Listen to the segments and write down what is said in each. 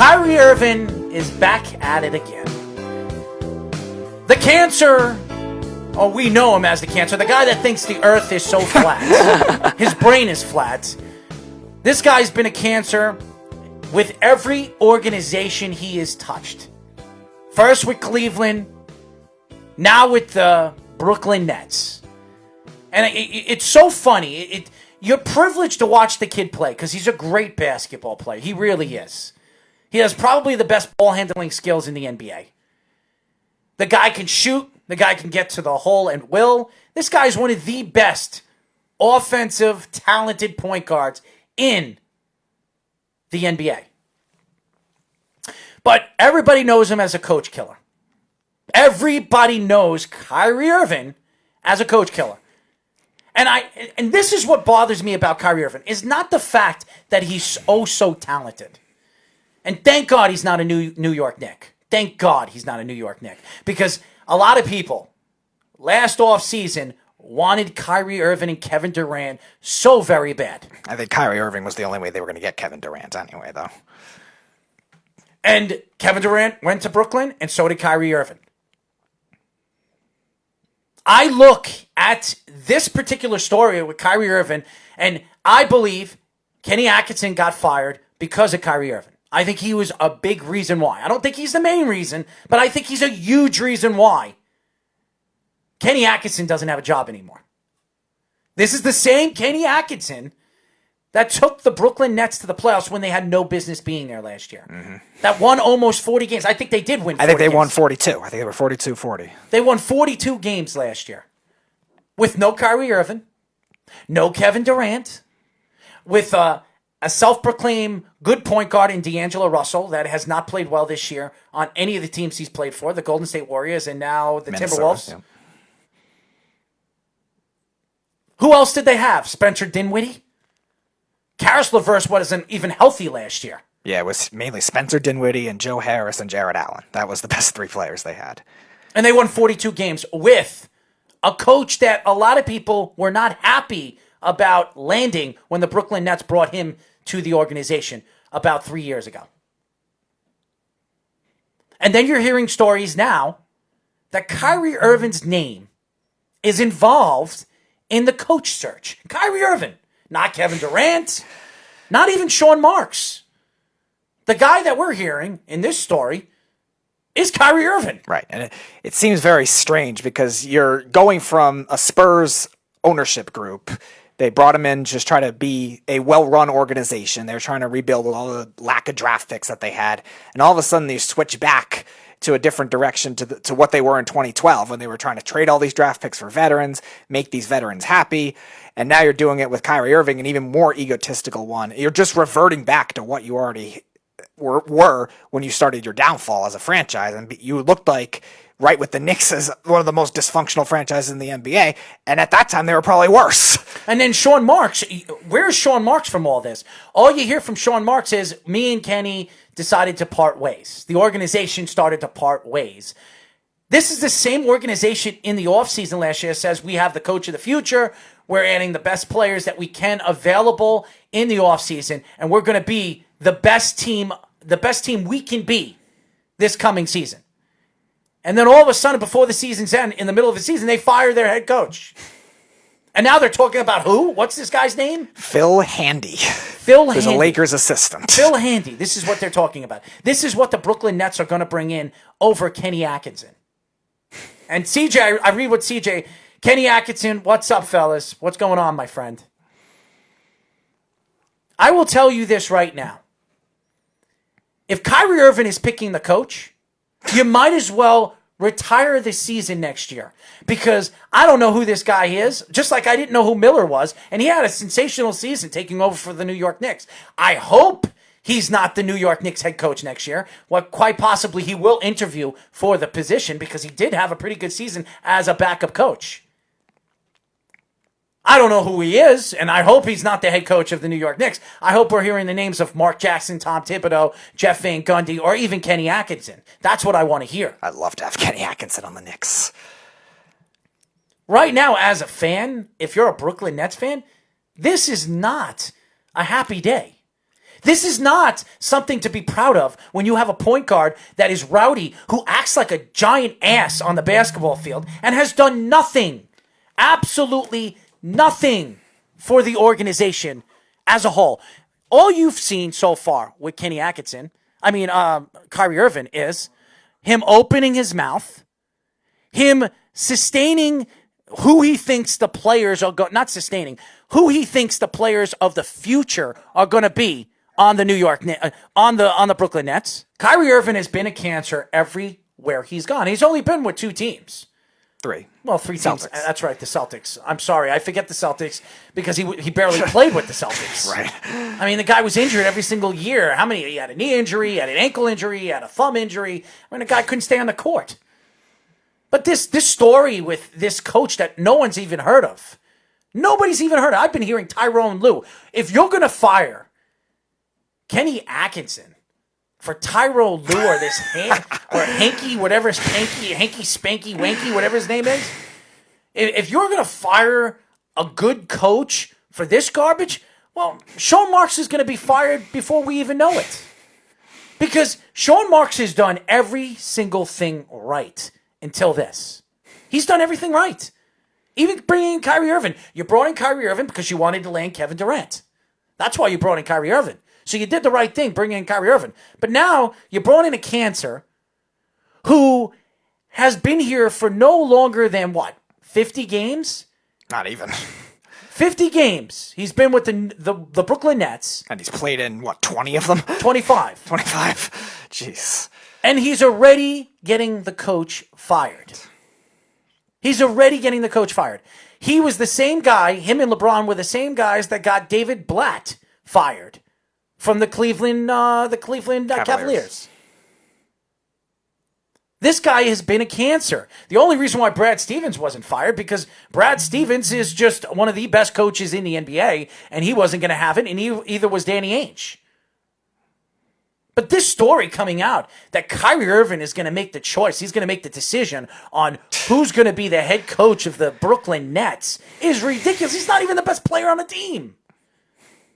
Kyrie Irving is back at it again. The cancer, we know him as the cancer, the guy that thinks the earth is so flat. His brain is flat. This guy's been a cancer with every organization he has touched. First with Cleveland, now with the Brooklyn Nets. And it's so funny. You're privileged to watch the kid play because he's a great basketball player. He really is. He has probably the best ball handling skills in the NBA. The guy can shoot. The guy can get to the hole and will. This guy's one of the best offensive, talented point guards in the NBA. But everybody knows him as a coach killer. Everybody knows Kyrie Irving as a coach killer. And this is what bothers me about Kyrie Irving, is not the fact that he's so talented. And thank God he's not a New York Knick. Thank God he's not a New York Knick. Because a lot of people last offseason wanted Kyrie Irving and Kevin Durant so very bad. I think Kyrie Irving was the only way they were going to get Kevin Durant anyway, though. And Kevin Durant went to Brooklyn, and so did Kyrie Irving. I look at this particular story with Kyrie Irving, and I believe Kenny Atkinson got fired because of Kyrie Irving. I think he was a big reason why. I don't think he's the main reason, but I think he's a huge reason why Kenny Atkinson doesn't have a job anymore. This is the same Kenny Atkinson that took the Brooklyn Nets to the playoffs when they had no business being there last year. Mm-hmm. That won almost 40 games. I think they did win 40 I think they games. won 42. I think they were 42-40. They won 42 games last year with no Kyrie Irving, no Kevin Durant, with a self-proclaimed good point guard in D'Angelo Russell that has not played well this year on any of the teams he's played for, the Golden State Warriors and now the Timberwolves. Yeah. Who else did they have? Spencer Dinwiddie? Karis LeVert wasn't even healthy last year. Yeah, it was mainly Spencer Dinwiddie and Joe Harris and Jared Allen. That was the best three players they had. And they won 42 games with a coach that a lot of people were not happy about landing when the Brooklyn Nets brought him to the organization about 3 years ago. And then you're hearing stories now that Kyrie Irving's name is involved in the coach search. Kyrie Irving. Not Kevin Durant, not even Sean Marks. The guy that we're hearing in this story is Kyrie Irving. Right, and it seems very strange because you're going from a Spurs ownership group. They brought him in just try to be a well-run organization. They're trying to rebuild with all the lack of draft picks that they had. And all of a sudden they switch back to a different direction to what they were in 2012 when they were trying to trade all these draft picks for veterans, make these veterans happy. And now you're doing it with Kyrie Irving, an even more egotistical one. You're just reverting back to what you already were when you started your downfall as a franchise. And you looked like, right with the Knicks, as one of the most dysfunctional franchises in the NBA. And at that time, they were probably worse. And then Sean Marks. Where's Sean Marks from all this? All you hear from Sean Marks is, me and Kenny decided to part ways. The organization started to part ways. This is the same organization in the offseason last year says we have the coach of the future. We're adding the best players that we can available in the offseason, and we're going to be the best team we can be this coming season. And then all of a sudden, before the season's end, in the middle of the season, they fire their head coach. And now they're talking about who? What's this guy's name? Phil Handy. Phil Handy. Who's a Lakers assistant. Phil Handy. This is what they're talking about. This is what the Brooklyn Nets are going to bring in over Kenny Atkinson. And CJ, I read what CJ... Kenny Atkinson, what's up, fellas? What's going on, my friend? I will tell you this right now. If Kyrie Irving is picking the coach, you might as well retire the season next year. Because I don't know who this guy is, just like I didn't know who Miller was, and he had a sensational season taking over for the New York Knicks. I hope he's not the New York Knicks head coach next year. Well, quite possibly he will interview for the position because he did have a pretty good season as a backup coach. I don't know who he is, and I hope he's not the head coach of the New York Knicks. I hope we're hearing the names of Mark Jackson, Tom Thibodeau, Jeff Van Gundy, or even Kenny Atkinson. That's what I want to hear. I'd love to have Kenny Atkinson on the Knicks. Right now, as a fan, if you're a Brooklyn Nets fan, this is not a happy day. This is not something to be proud of when you have a point guard that is rowdy, who acts like a giant ass on the basketball field and has done nothing, absolutely nothing for the organization as a whole. All you've seen so far with Kyrie Irving, is him opening his mouth, him sustaining who he thinks the players are not sustaining, who he thinks the players of the future are going to be on the on the Brooklyn Nets. Kyrie Irving has been a cancer everywhere he's gone. He's only been with 2 teams. 3. Well, 3 teams. Celtics. That's right, the Celtics. I'm sorry, I forget the Celtics because he barely played with the Celtics. Right. I mean, the guy was injured every single year. How many? He had a knee injury, he had an ankle injury, he had a thumb injury. I mean, the guy couldn't stay on the court. But this story with this coach that no one's even heard of. Nobody's even heard of. I've been hearing Tyrone Lue. If you're going to fire Kenny Atkinson for Tyrone Lue or this or Hanky, whatever, Hanky Spanky Wanky, whatever his name is, if you're going to fire a good coach for this garbage, well, Sean Marks is going to be fired before we even know it. Because Sean Marks has done every single thing right until this. He's done everything right. Even bringing in Kyrie Irving. You brought in Kyrie Irving because you wanted to land Kevin Durant. That's why you brought in Kyrie Irving. So you did the right thing bringing in Kyrie Irving. But now you brought in a cancer who has been here for no longer than, 50 games? Not even. 50 games. He's been with the Brooklyn Nets. And he's played in, 20 of them? 25. 25. Jeez. And he's already getting the coach fired. He was the same guy, him and LeBron were the same guys that got David Blatt fired from the Cleveland Cavaliers. This guy has been a cancer. The only reason why Brad Stevens wasn't fired, because Brad Stevens is just one of the best coaches in the NBA, and he wasn't going to have it, and either was Danny Ainge. But this story coming out that Kyrie Irving is going to make the choice, he's going to make the decision on who's going to be the head coach of the Brooklyn Nets is ridiculous. He's not even the best player on the team.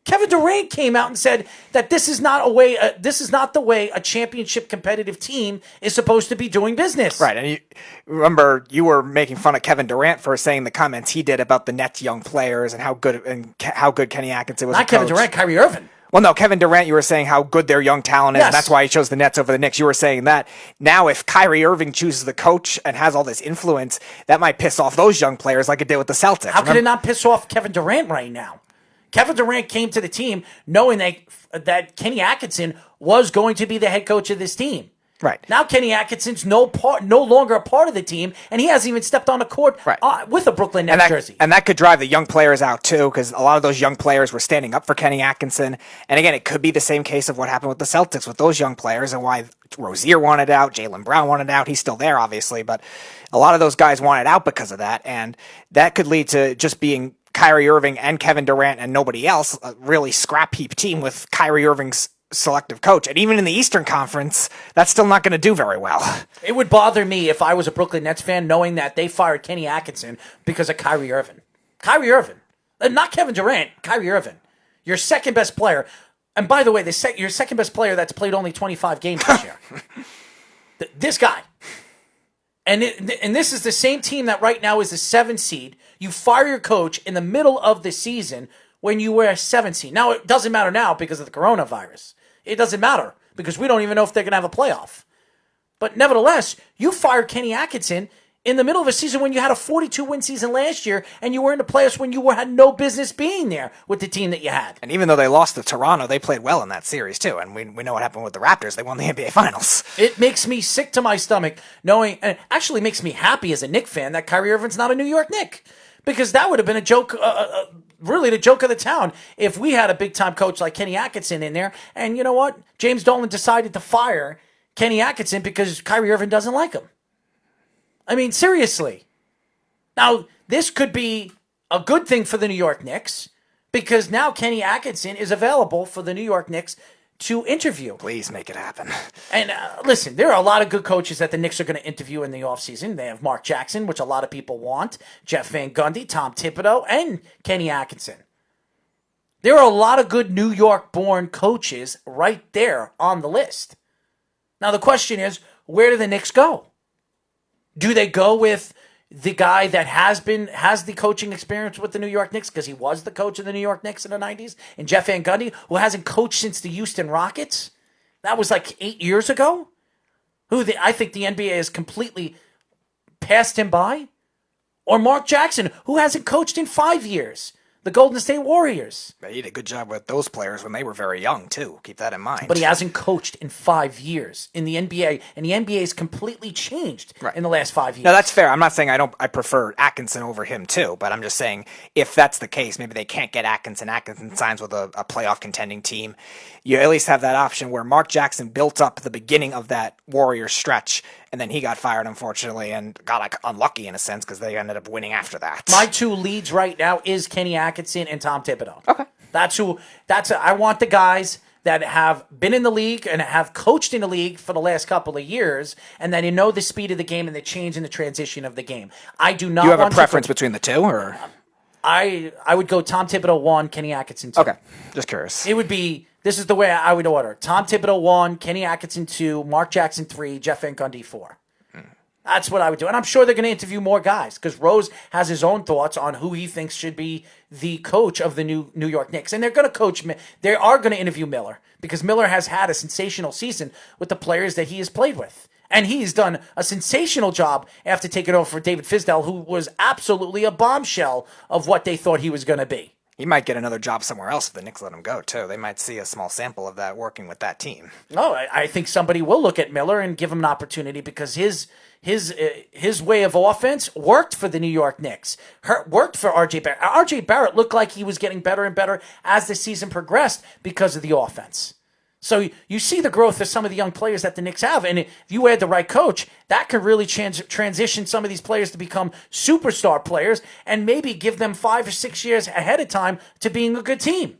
Kevin Durant came out and said that this is not the way a championship competitive team is supposed to be doing business. Right, and remember you were making fun of Kevin Durant for saying the comments he did about the Nets young players and how good Kenny Atkinson was. Not Kevin Durant, Kyrie Irving. Well, no, Kevin Durant, you were saying how good their young talent is, Yes. and that's why he chose the Nets over the Knicks. You were saying that. Now, if Kyrie Irving chooses the coach and has all this influence, that might piss off those young players like it did with the Celtics. How could it not piss off Kevin Durant right now? Kevin Durant came to the team knowing that Kenny Atkinson was going to be the head coach of this team. Right. Now Kenny Atkinson's no longer a part of the team, and he hasn't even stepped on the court with a Brooklyn Nets jersey. And that could drive the young players out, too, because a lot of those young players were standing up for Kenny Atkinson. And again, it could be the same case of what happened with the Celtics with those young players and why Rozier wanted out, Jaylen Brown wanted out. He's still there, obviously, but a lot of those guys wanted out because of that. And that could lead to just being Kyrie Irving and Kevin Durant and nobody else, a really scrap heap team with Kyrie Irving's selective coach. And even in the Eastern Conference, that's still not going to do very well. It would bother me if I was a Brooklyn Nets fan knowing that they fired Kenny Atkinson because of Kyrie Irving. Kyrie Irving. Not Kevin Durant, Kyrie Irving. Your second best player. And by the way, your second best player that's played only 25 games this year. This guy. And this is the same team that right now is the 7th seed. You fire your coach in the middle of the season when you were a 7th seed. Now, it doesn't matter now because of the coronavirus. It doesn't matter because we don't even know if they're going to have a playoff. But nevertheless, you fired Kenny Atkinson in the middle of a season when you had a 42-win season last year and you were in the playoffs when you had no business being there with the team that you had. And even though they lost to Toronto, they played well in that series, too. And we know what happened with the Raptors. They won the NBA Finals. It makes me sick to my stomach knowing, and it actually makes me happy as a Knicks fan that Kyrie Irving's not a New York Knick. Because that would have been a joke, really the joke of the town, if we had a big-time coach like Kenny Atkinson in there. And you know what? James Dolan decided to fire Kenny Atkinson because Kyrie Irving doesn't like him. I mean, seriously. Now, this could be a good thing for the New York Knicks because now Kenny Atkinson is available for the New York Knicks to interview. Please make it happen. And listen, there are a lot of good coaches that the Knicks are going to interview in the offseason. They have Mark Jackson, which a lot of people want, Jeff Van Gundy, Tom Thibodeau, and Kenny Atkinson. There are a lot of good New York-born coaches right there on the list. Now, the question is, where do the Knicks go? Do they go with the guy that has the coaching experience with the New York Knicks because he was the coach of the New York Knicks in the 90s, and Jeff Van Gundy, who hasn't coached since the Houston Rockets? That was like 8 years ago. I think the NBA has completely passed him by. Or Mark Jackson, who hasn't coached in 5 years. The Golden State Warriors. He did a good job with those players when they were very young, too. Keep that in mind. But he hasn't coached in 5 years in the NBA, and the NBA has completely changed in the last 5 years. No, that's fair. I'm not saying I prefer Atkinson over him, too, but I'm just saying if that's the case, maybe they can't get Atkinson. Atkinson signs with a playoff contending team. You at least have that option where Mark Jackson built up the beginning of that Warriors stretch, and then he got fired, unfortunately, and got unlucky in a sense because they ended up winning after that. My two leads right now is Kenny Atkinson and Tom Thibodeau. Okay. I want the guys that have been in the league and have coached in the league for the last couple of years, and that you know the speed of the game and the change and the transition of the game. I do not. You have a preference between the two, or I would go Tom Thibodeau 1, Kenny Atkinson 2. Okay, just curious. It would be. This is the way I would order: Tom Thibodeau 1, Kenny Atkinson 2, Mark Jackson 3, Jeff Van Gundy 4. That's what I would do. And I'm sure they're going to interview more guys because Rose has his own thoughts on who he thinks should be the coach of the New York Knicks. And they're going to they are going to interview Miller because Miller has had a sensational season with the players that he has played with. And he's done a sensational job after taking over for David Fizdale, who was absolutely a bombshell of what they thought he was going to be. He might get another job somewhere else if the Knicks let him go, too. They might see a small sample of that working with that team. No, I think somebody will look at Miller and give him an opportunity because his way of offense worked for the New York Knicks. Worked for R.J. Barrett. R.J. Barrett looked like he was getting better and better as the season progressed because of the offense. So you see the growth of some of the young players that the Knicks have, and if you add the right coach, that could really transition some of these players to become superstar players and maybe give them 5 or 6 years ahead of time to being a good team.